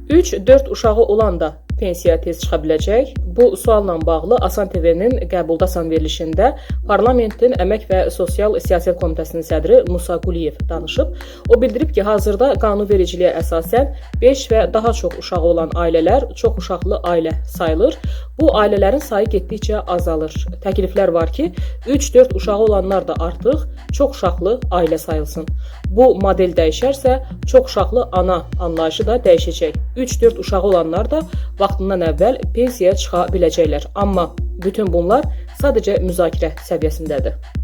3-4 uşağı olan da pensiyaya tez çıxa biləcək. Bu sualla bağlı Asan TV-nin qəbuldasan verilişində Parlamentin Əmək və Sosial Siyasət Komitəsinin sədri Musa Quliyev danışıb. O bildirib ki, hazırda qanunvericiliyə əsasən 5 və daha çox uşağı olan ailələr çox uşaqlı ailə sayılır. Bu ailələrin sayı getdikcə azalır. Təkliflər var ki, 3-4 uşağı olanlar da artıq çox uşaqlı ailə sayılsın. Bu model dəyişərsə, çox uşaqlı ana anlayışı da dəyişəcək. 3-4 uşağı olanlar da vaxtından əvvəl pensiyaya çıxa biləcəklər. Amma bütün bunlar sadəcə müzakirə səviyyəsindədir.